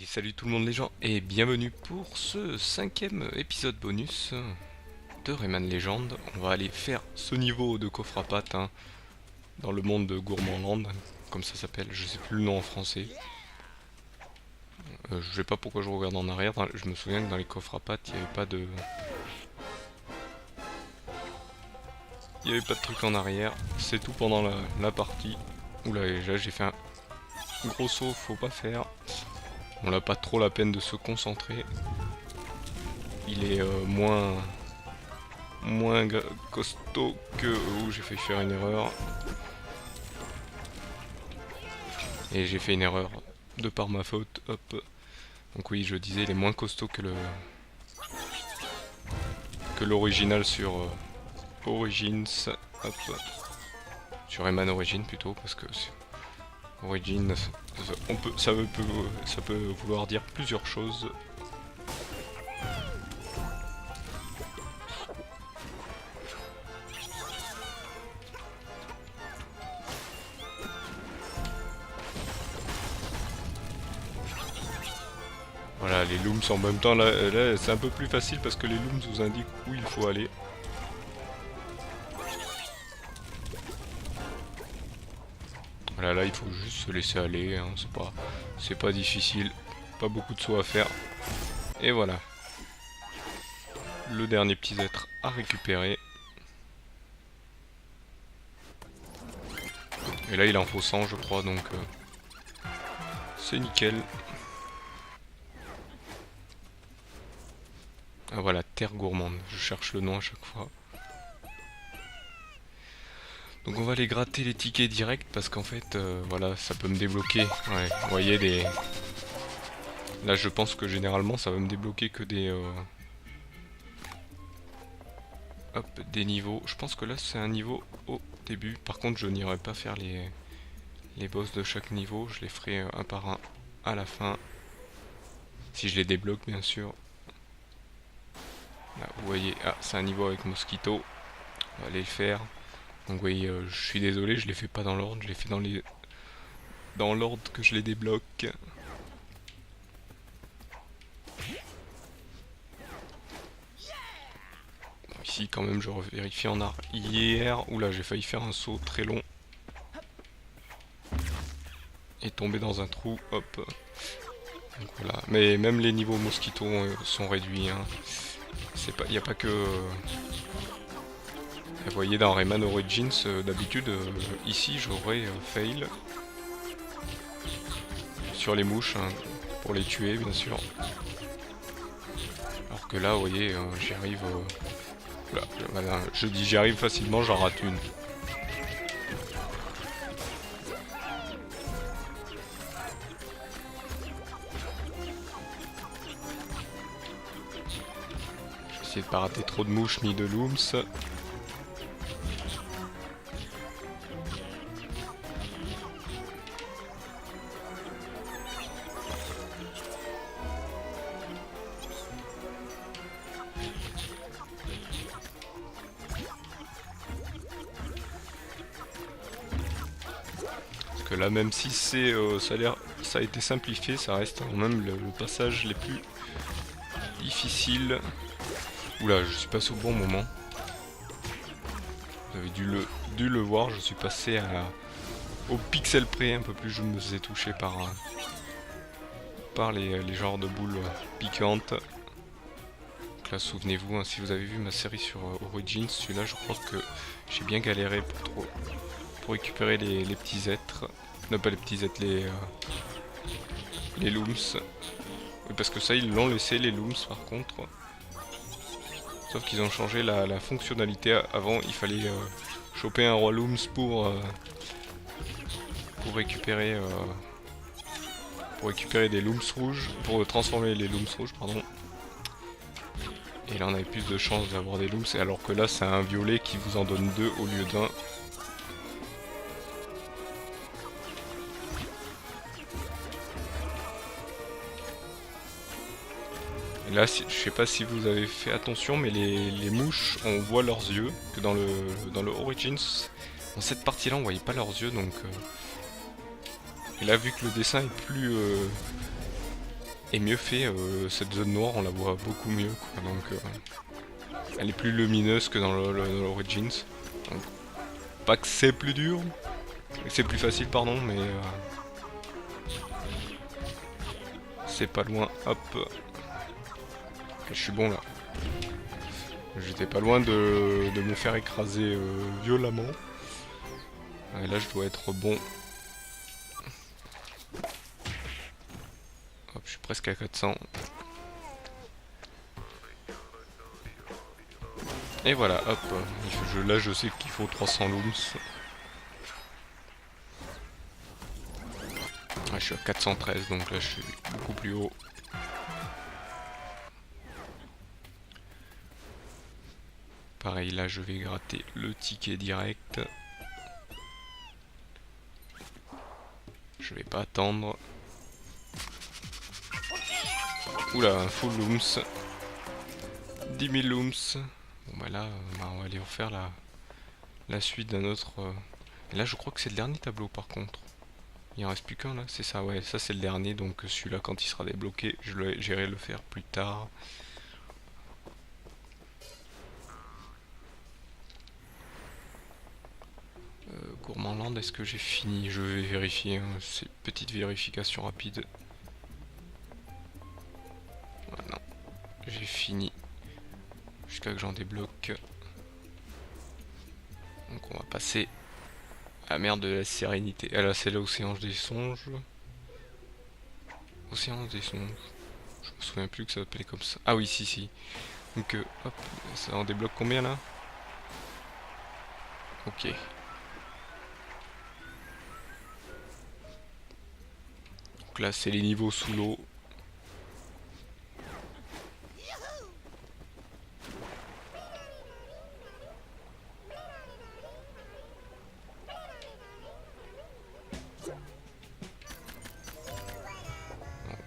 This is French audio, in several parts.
Allez, salut tout le monde les gens et bienvenue pour ce 5e épisode bonus de Rayman Legend. On va aller faire ce niveau de coffre à pattes dans le monde de Gourmandland, comme ça s'appelle, je sais plus le nom en français. Je sais pas pourquoi je regarde en arrière, je me souviens que dans les coffres à pattes il n'y avait pas de... Il n'y avait pas de truc en arrière, c'est tout pendant la partie. Oula, déjà j'ai fait un gros saut, faut pas faire. On n'a pas trop la peine de se concentrer. Il est moins costaud que... Ouh, j'ai failli faire une erreur. Et j'ai fait une erreur de par ma faute. Hop. Donc oui, je disais, il est moins costaud que l'original sur Origins. Hop. Sur Rayman Origins plutôt, parce que Origins, ça peut vouloir dire plusieurs choses. Voilà, les looms en même temps, là c'est un peu plus facile parce que les looms vous indiquent où il faut aller. Voilà, là il faut juste se laisser aller, hein, c'est pas difficile, pas beaucoup de sauts à faire. Et voilà. Le dernier petit être à récupérer. Et là il en faut 100 je crois, donc c'est nickel. Ah voilà, terre gourmande, je cherche le nom à chaque fois. Donc on va aller gratter les tickets direct parce qu'en fait, voilà, ça peut me débloquer. Ouais, vous voyez des... Là je pense que généralement ça va me débloquer que des... Hop, des niveaux. Je pense que là c'est un niveau au début. Par contre je n'irai pas faire les boss de chaque niveau. Je les ferai un par un à la fin. Si je les débloque bien sûr. Là vous voyez, ah c'est un niveau avec Mosquito. On va aller le faire. Donc vous voyez, je suis désolé, je les fais pas dans l'ordre, je les fais dans l'ordre que je les débloque. Bon, ici quand même je vérifie en arrière. Oula, j'ai failli faire un saut très long. Et tomber dans un trou, hop. Donc voilà. Mais même les niveaux mosquito sont réduits. Hein. Il n'y a pas que... Vous voyez dans Rayman Origins, d'habitude, ici j'aurais fail sur les mouches, hein, pour les tuer bien sûr. Alors que là, vous voyez, j'y arrive... voilà, je dis j'y arrive facilement, j'en rate une. J'essaie de pas rater trop de mouches ni de looms. Que là même si c'est ça a été simplifié, ça reste quand même le passage les plus difficiles. Oula, je suis passé au bon moment. Vous avez dû le voir, je suis passé au pixel près, un peu plus je me faisais toucher par les genres de boules piquantes. Donc là souvenez-vous, hein, si vous avez vu ma série sur Origins, celui-là je crois que j'ai bien galéré pour récupérer les petits êtres. Non pas les petits êtres, les looms. Oui, parce que ça ils l'ont laissé les looms par contre. Sauf qu'ils ont changé la fonctionnalité. Avant il fallait choper un roi looms pour récupérer des looms rouges, pour transformer les looms rouges pardon. Et là on avait plus de chances d'avoir des looms, alors que là c'est un violet qui vous en donne 2 au lieu d'un. Là, je sais pas si vous avez fait attention, mais les mouches, on voit leurs yeux, que dans le Origins, dans cette partie-là, on voyait pas leurs yeux, donc... Et là, vu que le dessin est est mieux fait. Cette zone noire, on la voit beaucoup mieux, quoi. Donc, elle est plus lumineuse que dans l'Origins. Donc, pas que c'est plus dur, c'est plus facile, pardon, mais c'est pas loin. Hop, je suis bon là. J'étais pas loin de me faire écraser violemment. Et là, je dois être bon. Hop, je suis presque à 400. Et voilà, hop. Là, je sais qu'il faut 300 looms. Ah, je suis à 413, donc là, je suis beaucoup plus haut. Pareil, là, je vais gratter le ticket direct. Je vais pas attendre. Oula, un full looms. 10 000 looms. Bon bah là, on va aller refaire la suite d'un autre... Et là, je crois que c'est le dernier tableau par contre. Il en reste plus qu'un là, c'est ça, ouais, ça c'est le dernier, donc celui-là quand il sera débloqué, j'irai le faire plus tard. Gourmandland, est-ce que j'ai fini? Je vais vérifier, hein, c'est une petite vérification rapide. Ouais, non, j'ai fini. Jusqu'à que j'en débloque. Donc on va passer à la mer de la sérénité. Ah là, c'est l'océan des songes. Océan des songes. Je me souviens plus que ça s'appelait comme ça. Ah oui, si. Donc hop, ça en débloque combien là? Ok. Donc là, c'est les niveaux sous l'eau.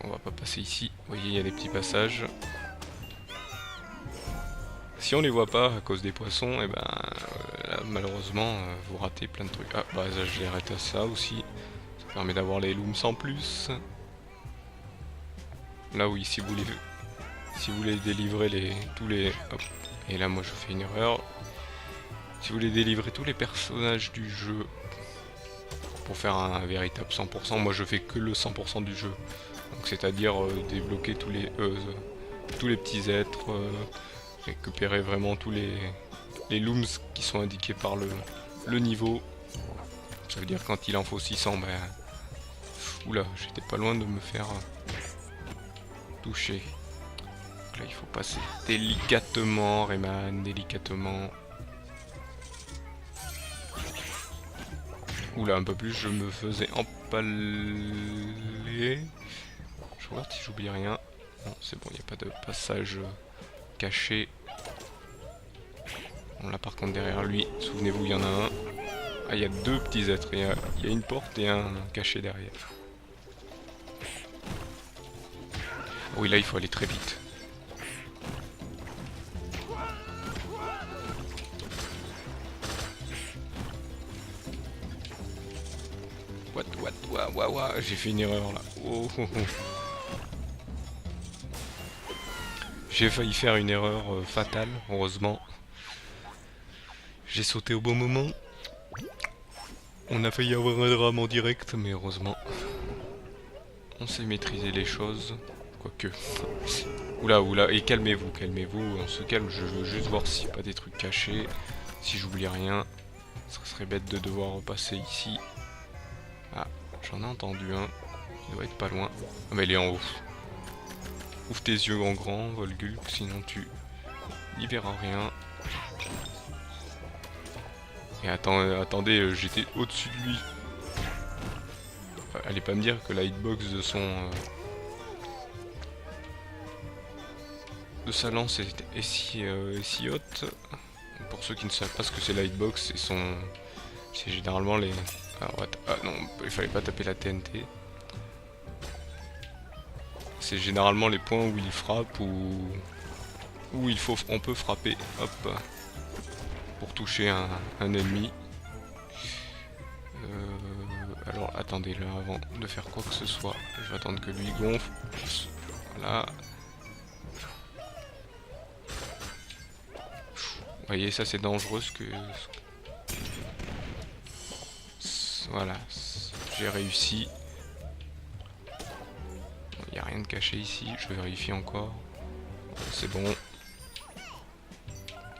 On va pas passer ici. Vous voyez, il y a des petits passages. Si on les voit pas à cause des poissons, et ben là, malheureusement vous ratez plein de trucs. Ah bah ça, je l'ai arrêté à ça aussi. Ça permet d'avoir les looms en plus. Là oui, si vous voulez délivrer tous les... Hop. Et là moi je fais une erreur. Si vous voulez délivrer tous les personnages du jeu pour faire un véritable 100%, moi je fais que le 100% du jeu. Donc c'est-à-dire débloquer tous les petits êtres, récupérer vraiment tous les looms qui sont indiqués par le niveau. Ça veut dire quand il en faut 600, ben... Oula, j'étais pas loin de me faire toucher. Donc là il faut passer délicatement, Rayman, délicatement. Oula, un peu plus, je me faisais empaler. Je regarde si j'oublie rien. Non, c'est bon, il n'y a pas de passage caché. Bon, là par contre derrière lui, souvenez-vous, il y en a un. Ah, il y a deux petits êtres, il y a une porte et un caché derrière. Oui, là il faut aller très vite. What, j'ai fait une erreur là. Oh. J'ai failli faire une erreur fatale, heureusement. J'ai sauté au bon moment. On a failli avoir un drame en direct, mais heureusement. On sait maîtriser les choses. Quoique. Oula, et calmez-vous, on se calme, je veux juste voir s'il n'y a pas des trucs cachés. Si j'oublie rien. Ce serait bête de devoir repasser ici. Ah, j'en ai entendu un. Il doit être pas loin. Ah mais il est en haut. Ouvre tes yeux en grand, Volgulk, sinon tu n'y verras rien. Et attendez, j'étais au-dessus de lui. Allez pas me dire que la hitbox de sa lance est si haute. Pour ceux qui ne savent pas ce que c'est la hitbox, c'est généralement les... Ah non, il fallait pas taper la TNT. C'est généralement les points où il frappe ou où on peut frapper, hop, pour toucher un ennemi. Alors attendez, là avant de faire quoi que ce soit, je vais attendre que lui gonfle. Voilà. Vous voyez, ça c'est dangereux ce que... Voilà, j'ai réussi. Il n'y a rien de caché ici, je vais vérifier encore. C'est bon.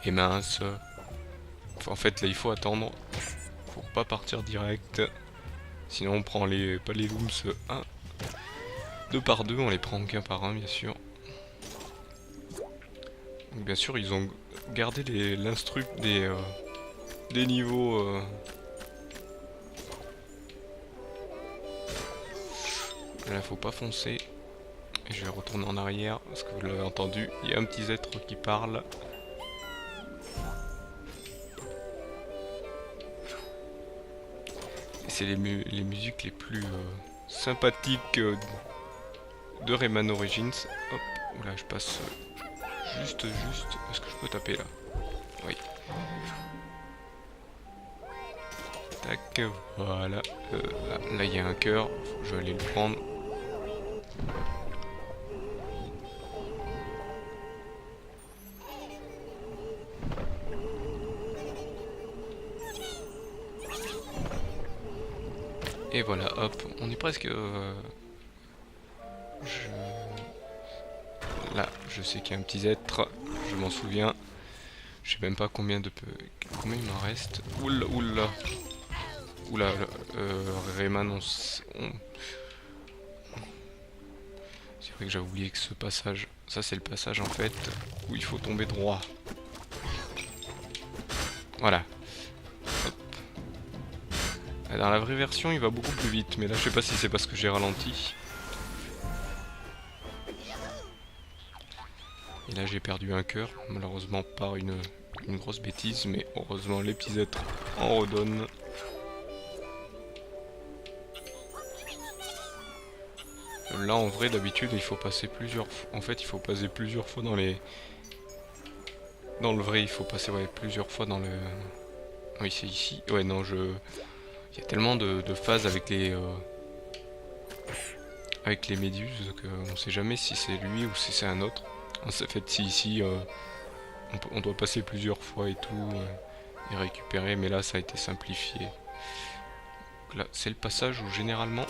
Et mince. En fait là il faut attendre. Faut pas partir direct. Sinon on prend pas les looms 2 par 2, on les prend qu'un par un bien sûr. Donc, bien sûr ils ont gardé l'instru des niveaux. Là faut pas foncer. Et je vais retourner en arrière parce que vous l'avez entendu, il y a un petit être qui parle. Et c'est les musiques les plus sympathiques de Rayman Origins. Hop, oula je passe juste. Est-ce que je peux taper là? Oui. Tac, voilà. Là il y a un cœur, je vais aller le prendre. Et voilà, hop, on est presque... Là, je sais qu'il y a un petit être, je m'en souviens. Je sais même pas combien combien il m'en reste. Oula, oula. Oula, Rayman, c'est vrai que j'ai oublié que ce passage... Ça c'est le passage en fait, où il faut tomber droit. Voilà. Dans la vraie version, il va beaucoup plus vite, mais là, je sais pas si c'est parce que j'ai ralenti. Et là, j'ai perdu un cœur, malheureusement par une grosse bêtise, mais heureusement, les petits êtres en redonnent. Là, en vrai, d'habitude, il faut passer plusieurs fois. En fait, il faut passer plusieurs fois dans les... Dans le vrai, il faut passer plusieurs fois dans le... Oui, c'est ici. Ouais, non, il y a tellement de phases avec les méduses qu'on sait jamais si c'est lui ou si c'est un autre. En fait, si ici on doit passer plusieurs fois et tout et récupérer, mais là ça a été simplifié. Donc là, c'est le passage où généralement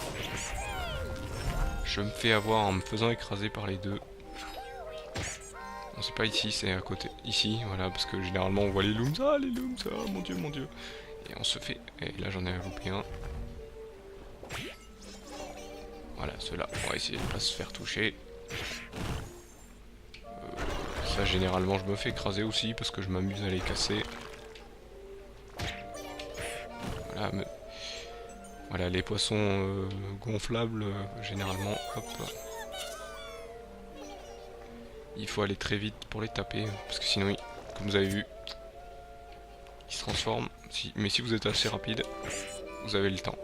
je me fais avoir en me faisant écraser par les deux. Non, c'est pas ici, c'est à côté. Ici, voilà, parce que généralement on voit les looms. Ah, les looms, ah, mon dieu, mon dieu. Et on se fait... Et là j'en ai loupé un. Voilà, ceux-là, on va essayer de ne pas se faire toucher. Ça, généralement, je me fais écraser aussi parce que je m'amuse à les casser. Voilà, voilà les poissons gonflables, généralement, hop. Il faut aller très vite pour les taper, parce que sinon, comme vous avez vu, ils se transforment. Mais si vous êtes assez rapide, vous avez le temps.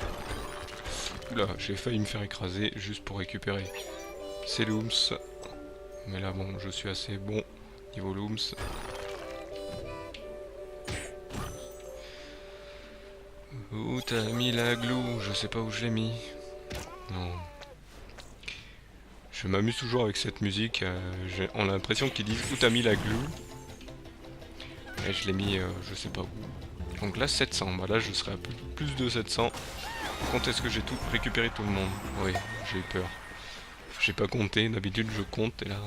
Oula, j'ai failli me faire écraser juste pour récupérer ces looms. Mais là, bon, je suis assez bon niveau looms. Où t'as mis la glue? Je sais pas où je l'ai mis. Non. Je m'amuse toujours avec cette musique. On a l'impression qu'ils disent où t'as mis la glue. Et je l'ai mis je sais pas où. Donc là 700. Bah là je serai à plus de 700. Quand est-ce que j'ai tout récupéré tout le monde? Oui, j'ai eu peur. J'ai pas compté. D'habitude je compte et là...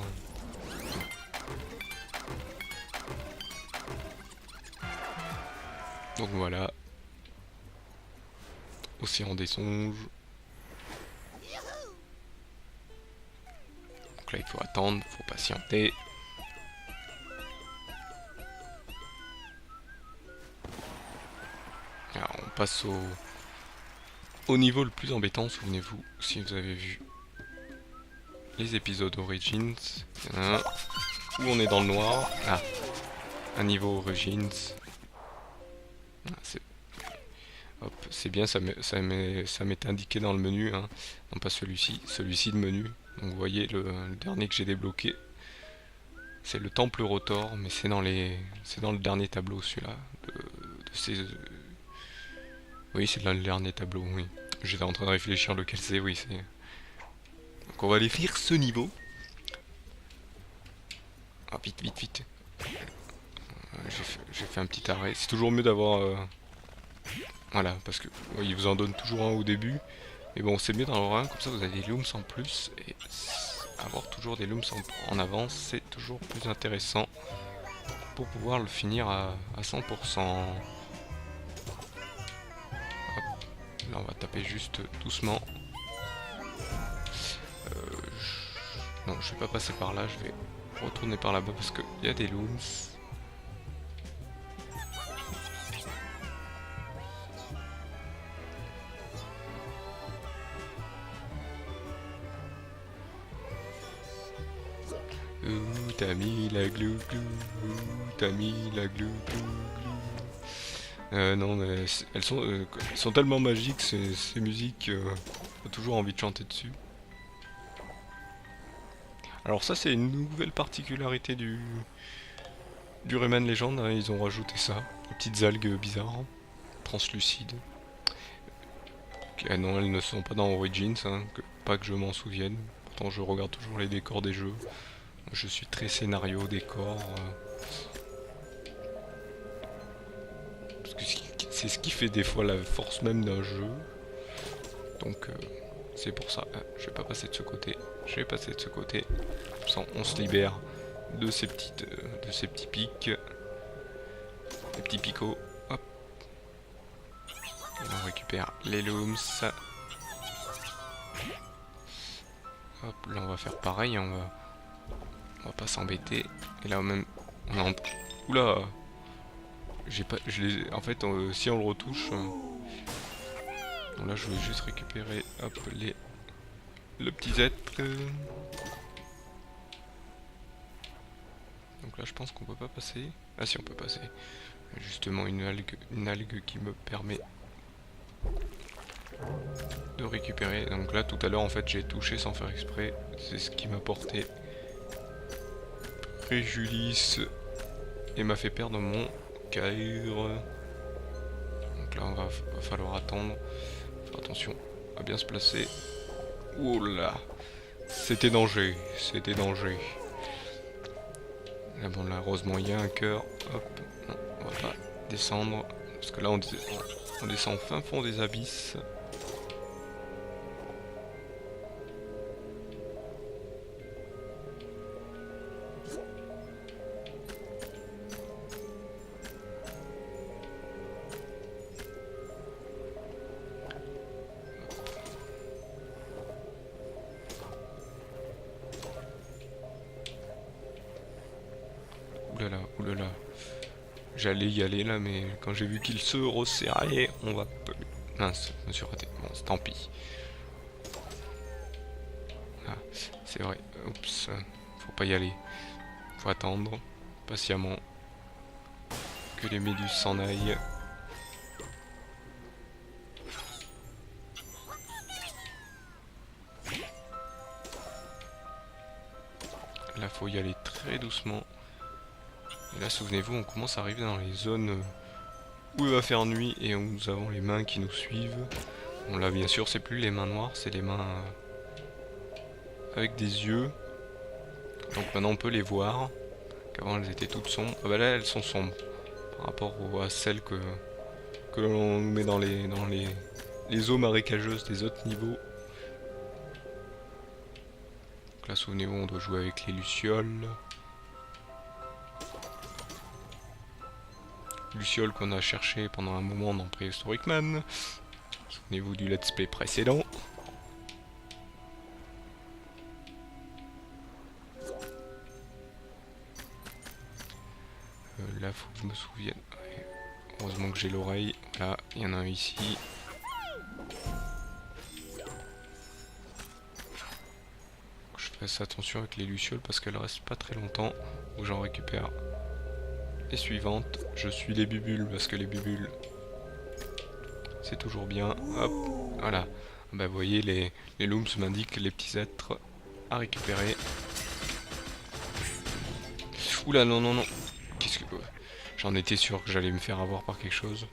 Donc voilà. Océan des songes. Donc là il faut attendre, faut patienter. Alors on passe au niveau le plus embêtant, souvenez-vous, si vous avez vu les épisodes Origins. Il y en a un où on est dans le noir. Ah, un niveau Origins. Hop, c'est bien, ça m'est indiqué dans le menu, hein. Non pas celui-ci, celui-ci de menu. Donc vous voyez le dernier que j'ai débloqué, c'est le temple Rotor, mais c'est dans le dernier tableau celui-là. Oui, c'est dans le dernier tableau, oui. J'étais en train de réfléchir lequel c'est, oui c'est. Donc on va aller faire ce niveau. Ah, vite, vite, vite. J'ai fait un petit arrêt. C'est toujours mieux d'avoir... Voilà, parce que ouais, il vous en donne toujours un au début. Mais bon, c'est mieux d'en avoir un, comme ça vous avez des looms en plus. Et avoir toujours des looms en avance, c'est toujours plus intéressant pour pouvoir le finir à 100%. Hop. Là, on va taper juste doucement. Non, je vais pas passer par là, je vais retourner par là-bas parce qu'il y a des looms. Ouh, t'as mis la glou glou, t'as mis la glou glou glou. Non, mais elles sont tellement magiques ces musiques, on a toujours envie de chanter dessus. Alors ça c'est une nouvelle particularité du Rayman Legend, hein, ils ont rajouté ça, des petites algues bizarres, translucides. Okay, non, elles ne sont pas dans Origins, hein, pas que je m'en souvienne, pourtant je regarde toujours les décors des jeux. Je suis très scénario, décor. Parce que c'est ce qui fait des fois la force même d'un jeu. Donc c'est pour ça. Je vais pas passer de ce côté. Je vais passer de ce côté. On se libère de ces petits pics. Des petits picots. Hop. Et on récupère les looms. Hop, là on va faire pareil. On va pas s'embêter. Et là même on a... Oula. J'ai pas... En fait si on le retouche... Donc là je vais juste récupérer hop le petit être. Donc là je pense qu'on peut pas passer. Ah si on peut passer. Justement une algue qui me permet de récupérer. Donc là tout à l'heure en fait j'ai touché sans faire exprès. C'est ce qui m'a porté préjudice et m'a fait perdre mon caïre. Donc là va falloir attendre. Faire attention à bien se placer. Oula, c'était danger, c'était danger. Là bon là heureusement il y a un cœur. Hop, non, on va pas descendre. Parce que là on descend au fin fond des abysses. Oulala, oulala. J'allais y aller là, mais quand j'ai vu qu'il se resserrait, on va... Mince, je me suis raté. Bon, tant pis. Ah, c'est vrai. Oups, faut pas y aller. Faut attendre patiemment que les méduses s'en aillent. Là, faut y aller très doucement. Et là, souvenez-vous, on commence à arriver dans les zones où il va faire nuit et où nous avons les mains qui nous suivent. Bon, là, bien sûr, c'est plus les mains noires, c'est les mains avec des yeux. Donc maintenant, on peut les voir. Qu'avant, elles étaient toutes sombres. Ah bah là, elles sont sombres par rapport à celles que l'on met dans les eaux marécageuses des autres niveaux. Donc là, souvenez-vous, on doit jouer avec les lucioles. Lucioles qu'on a cherché pendant un moment dans Prehistoric Man. Souvenez-vous du let's play précédent. Là, faut que je me souvienne. Ouais. Heureusement que j'ai l'oreille. Là, il y en a un ici. Je fasse attention avec les lucioles parce qu'elles restent pas très longtemps. Où j'en récupère les suivantes. Je suis les bubules parce que les bubules c'est toujours bien. Hop, voilà. Bah vous voyez les looms m'indiquent les petits êtres à récupérer. Oula non non non. Qu'est-ce que... J'en étais sûr que j'allais me faire avoir par quelque chose.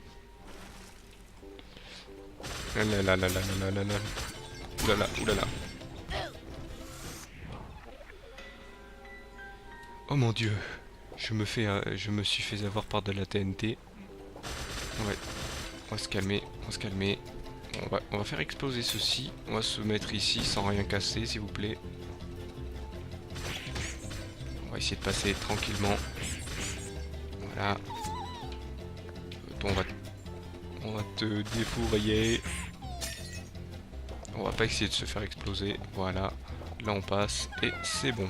Là là là là là là là là. Oulala, oulala. Oh mon dieu, je me suis fait avoir par de la TNT. Ouais, on va se calmer, on va se calmer. On va faire exploser ceci. On va se mettre ici sans rien casser, s'il vous plaît. On va essayer de passer tranquillement. Voilà. On va te défourailler. On va pas essayer de se faire exploser. Voilà. Là on passe et c'est bon.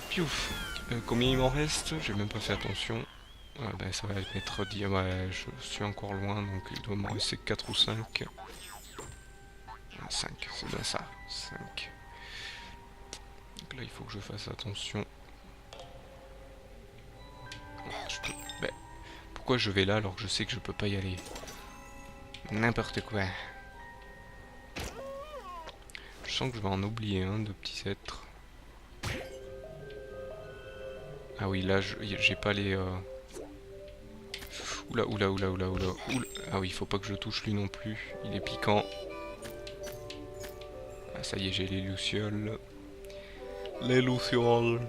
Piouf. Combien il m'en reste? J'ai même pas fait attention. Ah ben ça va être dit. Ouais, je suis encore loin donc il doit m'en rester 4 ou 5. 5, c'est bien ça. 5. Donc là il faut que je fasse attention. Ben, pourquoi je vais là alors que je sais que je peux pas y aller? N'importe quoi. Je sens que je vais en oublier un de petits êtres. Ah oui, là, j'ai pas les... Oula. Ah oui, il faut pas que je touche lui non plus. Il est piquant. Ah, ça y est, j'ai les lucioles. Les lucioles.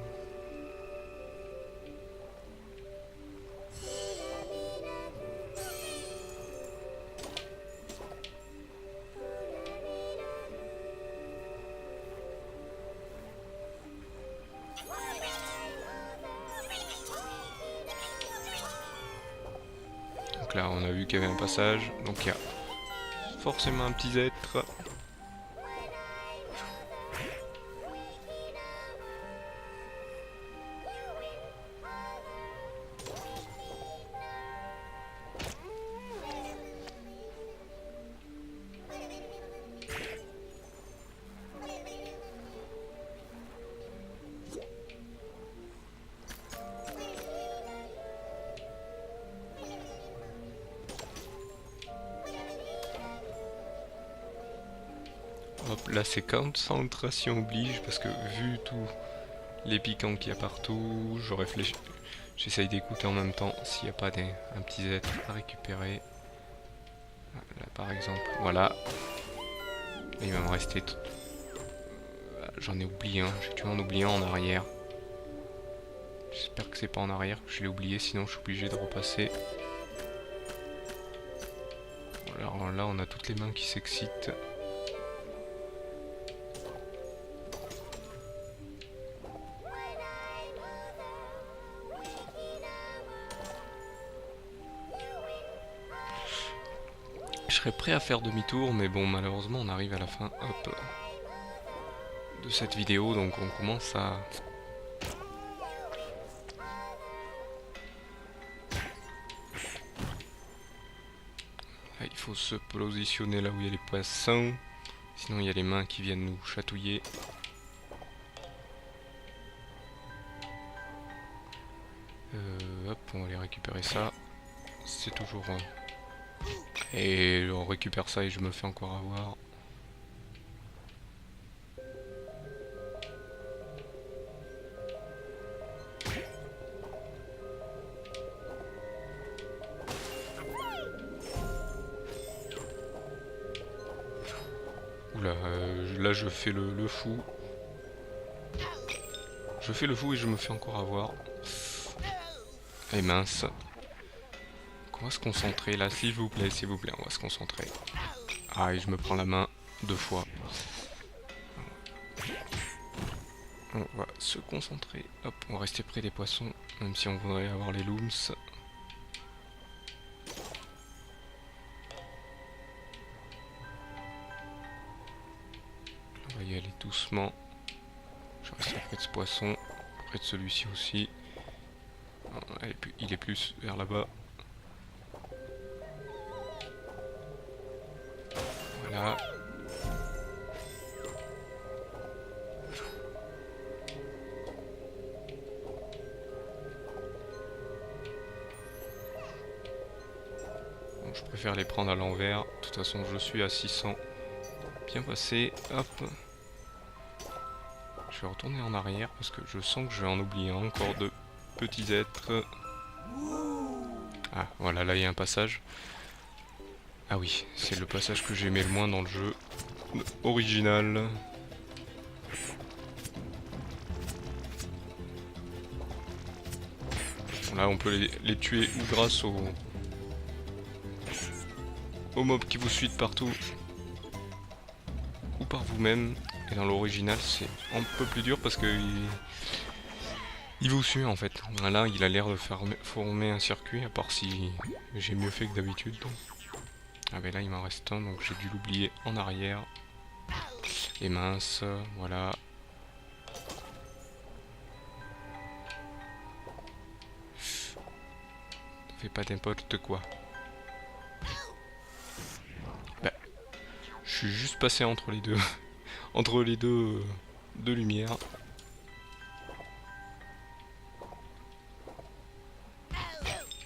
Donc là, on a vu qu'il y avait un passage. Donc il y a forcément un petit être. Hop, là c'est concentration oblige parce que vu tous les piquants qu'il y a partout, je réfléchis. J'essaye d'écouter en même temps s'il n'y a pas un petit être à récupérer. Là par exemple, voilà. Et il va me rester... J'en ai oublié un, j'ai dû en oublier un en arrière. J'espère que c'est pas en arrière que je l'ai oublié, sinon je suis obligé de repasser. Alors là on a toutes les mains qui s'excitent. Je serais prêt à faire demi-tour, mais bon, malheureusement, on arrive à la fin, hop, de cette vidéo, donc on commence à... Là, il faut se positionner là où il y a les poissons, sinon il y a les mains qui viennent nous chatouiller. Hop, on va aller récupérer ça, c'est toujours... Et on récupère ça et je me fais encore avoir. Oula, là je fais le fou. Je fais le fou et je me fais encore avoir. Et mince. On va se concentrer là, s'il vous plaît, on va se concentrer. Ah, et je me prends la main 2 fois. On va se concentrer. Hop, on va rester près des poissons, même si on voudrait avoir les looms. On va y aller doucement. Je reste près de ce poisson, près de celui-ci aussi. Il est plus vers là-bas. Voilà. Bon, je préfère les prendre à l'envers. De toute façon, je suis à 600. Bien passé. Hop. Je vais retourner en arrière parce que je sens que je vais en oublier encore de petits êtres. Ah, voilà, là il y a un passage. Ah oui, c'est le passage que j'aimais le moins dans le jeu original. Là on peut les tuer ou grâce aux mobs qui vous suivent partout, ou par vous-même. Et dans l'original c'est un peu plus dur parce que il vous suit en fait. Là il a l'air de former un circuit, à part si j'ai mieux fait que d'habitude. Ah ben là il m'en reste un, donc j'ai dû l'oublier en arrière. Et mince, voilà. Fais pas n'importe quoi. Bah, je suis juste passé entre les deux. Entre les deux lumières.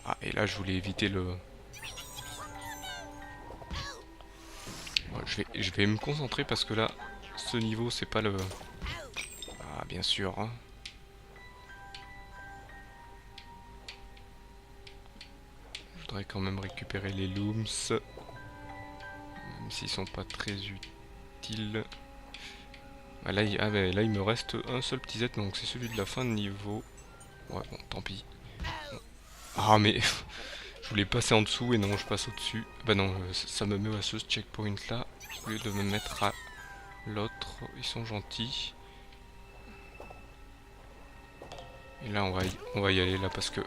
Ah, et là je voulais éviter le... Ouais, je vais me concentrer parce que là, ce niveau c'est pas le... Ah bien sûr. Hein. Je voudrais quand même récupérer les looms. Même s'ils sont pas très utiles. Ah, là, là il me reste un seul petit Z, donc c'est celui de la fin de niveau. Ouais bon tant pis. Ah mais... Je voulais passer en dessous et non je passe au-dessus. Bah non, ça me met à ce checkpoint là. Au lieu de me mettre à l'autre. Ils sont gentils. Et là on va y aller là parce que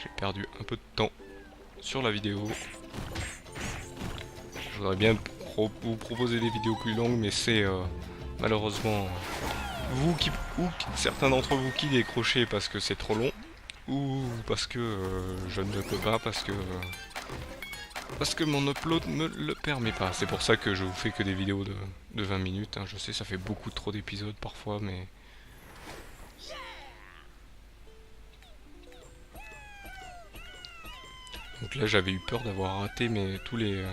j'ai perdu un peu de temps sur la vidéo. Je voudrais bien vous proposer des vidéos plus longues, mais c'est malheureusement certains d'entre vous qui décrochez parce que c'est trop long, ou parce que je ne peux pas, parce que mon upload me le permet pas. C'est pour ça que je vous fais que des vidéos de 20 minutes. Hein. Je sais, ça fait beaucoup trop d'épisodes parfois, mais... Donc là, j'avais eu peur d'avoir raté tous les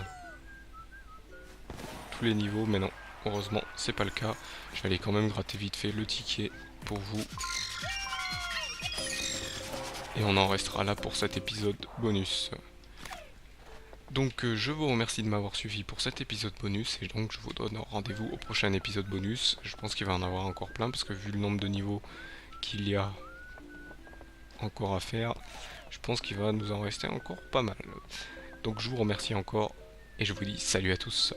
niveaux, mais non. Heureusement, c'est pas le cas. Je vais aller quand même gratter vite fait le ticket pour vous. Et on en restera là pour cet épisode bonus. Donc je vous remercie de m'avoir suivi pour cet épisode bonus, et donc je vous donne rendez-vous au prochain épisode bonus. Je pense qu'il va en avoir encore plein, parce que vu le nombre de niveaux qu'il y a encore à faire, je pense qu'il va nous en rester encore pas mal. Donc je vous remercie encore, et je vous dis salut à tous.